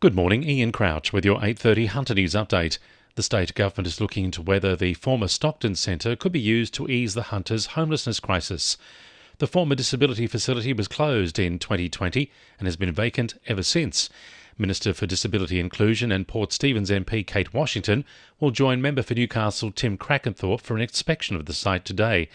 Good morning, Ian Crouch with your 8:30 Hunter News update. The state government is looking into whether the former Stockton Centre could be used to ease the Hunters' homelessness crisis. The former disability facility was closed in 2020 and has been vacant ever since. Minister for Disability Inclusion and Port Stephens MP Kate Washington will join member for Newcastle Tim Crackenthorpe for an inspection of the site today.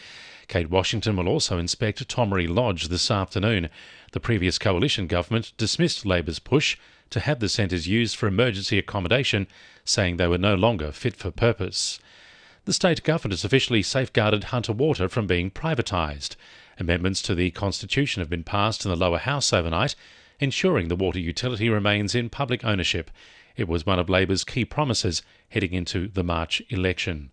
Kate Washington will also inspect Tomery Lodge this afternoon. The previous coalition government dismissed Labor's push to have the centres used for emergency accommodation, saying they were no longer fit for purpose. The state government has officially safeguarded Hunter Water from being privatised. Amendments to the Constitution have been passed in the lower house overnight, ensuring the water utility remains in public ownership. It was one of Labor's key promises heading into the March election.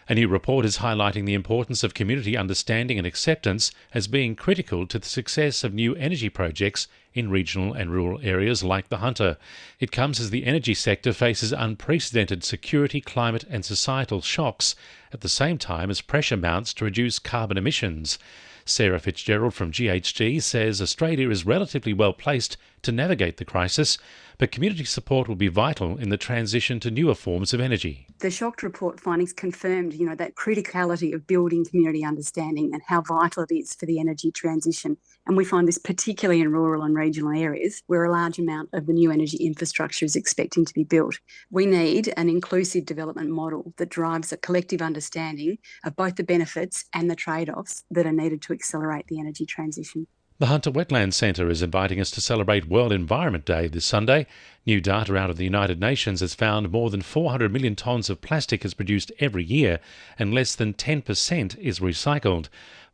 A new report is highlighting the importance of community understanding and acceptance as being critical to the success of new energy projects in regional and rural areas like the Hunter. It comes as the energy sector faces unprecedented security, climate and societal shocks at the same time as pressure mounts to reduce carbon emissions. Sarah Fitzgerald from GHG says Australia is relatively well placed to navigate the crisis, but community support will be vital in the transition to newer forms of energy. The shocked report findings confirmed, that criticality of building community understanding and how vital it is for the energy transition. And we find this particularly in rural and regional areas where a large amount of the new energy infrastructure is expecting to be built. We need an inclusive development model that drives a collective understanding of both the benefits and the trade-offs that are needed to accelerate the energy transition. The Hunter Wetlands Centre is inviting us to celebrate World Environment Day this Sunday. New data out of the United Nations has found more than 400 million tonnes of plastic is produced every year and less than 10% is recycled.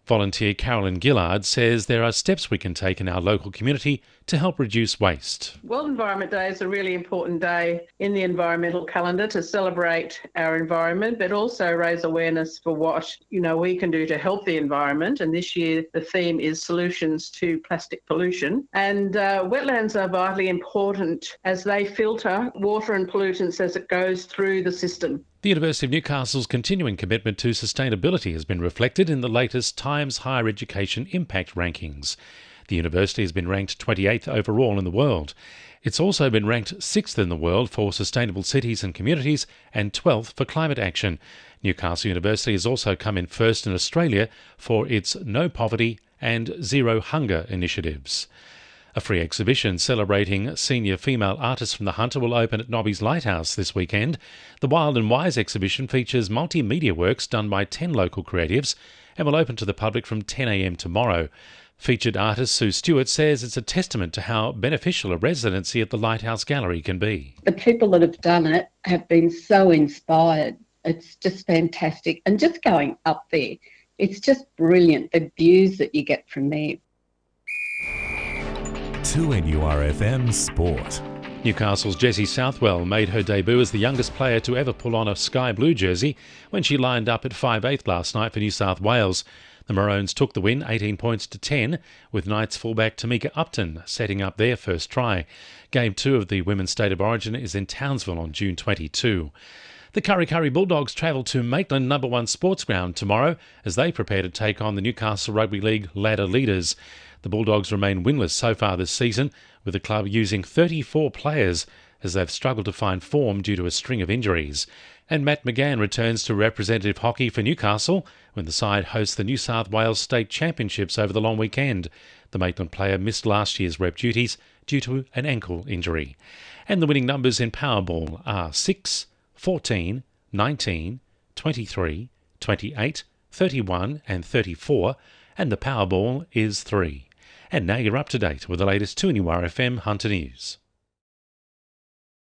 Volunteer Carolyn Gillard says there are steps we can take in our local community to help reduce waste. World Environment Day is a really important day in the environmental calendar to celebrate our environment, but also raise awareness for what we can do to help the environment. And this year the theme is solutions to plastic pollution. And wetlands are vitally important as they filter water and pollutants as it goes through the system. The University of Newcastle's continuing commitment to sustainability has been reflected in the latest Times Higher Education Impact rankings. The university has been ranked 28th overall in the world. It's also been ranked 6th in the world for sustainable cities and communities and 12th for climate action. Newcastle University has also come in first in Australia for its No Poverty and Zero Hunger initiatives. A free exhibition celebrating senior female artists from the Hunter will open at Nobby's Lighthouse this weekend. The Wild and Wise exhibition features multimedia works done by 10 local creatives and will open to the public from 10 a.m. tomorrow. Featured artist Sue Stewart says it's a testament to how beneficial a residency at the Lighthouse Gallery can be. The people that have done it have been so inspired. It's just fantastic. And just going up there, it's just brilliant, the views that you get from there. 2NURFM Sport. Newcastle's Jessie Southwell made her debut as the youngest player to ever pull on a sky blue jersey when she lined up at 5'8" last night for New South Wales. The Maroons took the win 18 points to 10, with Knights fullback Tamika Upton setting up their first try. Game 2 of the Women's State of Origin is in Townsville on June 22. The Kurri Kurri Bulldogs travel to Maitland No. 1 Sports Ground tomorrow as they prepare to take on the Newcastle Rugby League ladder leaders. The Bulldogs remain winless so far this season, with the club using 34 players as they've struggled to find form due to a string of injuries. And Matt McGann returns to representative hockey for Newcastle when the side hosts the New South Wales State Championships over the long weekend. The Maitland player missed last year's rep duties due to an ankle injury. And the winning numbers in Powerball are 6, 14, 19, 23, 28, 31 and 34, and the Powerball is 3. And now you're up to date with the latest 2NURFM Hunter News.